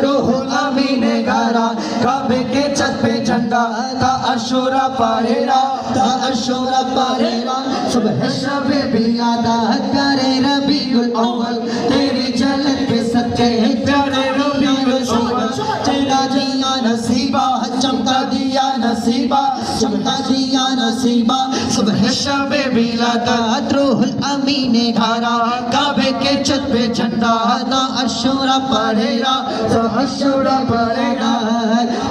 रूहुल अमीन गारा काबे के छत पे झंडा था अशूरा पढ़ेरा सुबह शबे भी यादा करे रबीउल अव्वल तेरी झलक के सच्चे प्यारे रबीउल अव्वल तेरा दिया नसीबा चमका दिया नसीबा सुबह शबे भी यादा रूहुल अमीन गारा काबे के छत पे झंडा था अशूरा पढ़ेरा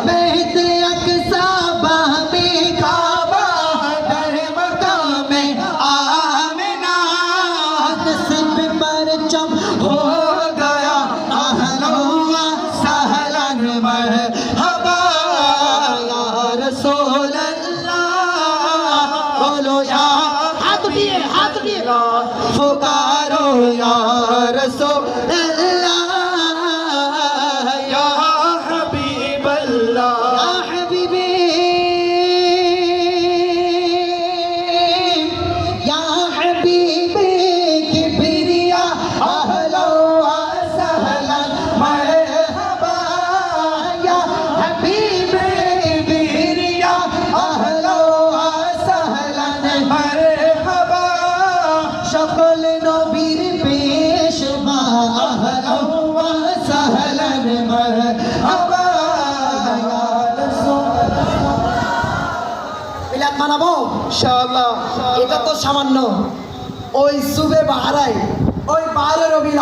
बेहते अक्सा बामे काबा दर मकाम आमिना नसीब पर चम हो गया अहलो सहलन मरहबा या रसूल अल्लाह बोलो या हाथ दिए पुकारो या रसूल সকল নবীর পেশবা আহলান ওয়া সাহলান মারহাবা ইয়া রাসূলুল্লাহ। মিলাদ মানাবো ইনশাআল্লাহ। এটা তো সামান্য ওই সুবে বাহারাই ওই 12 রবিউল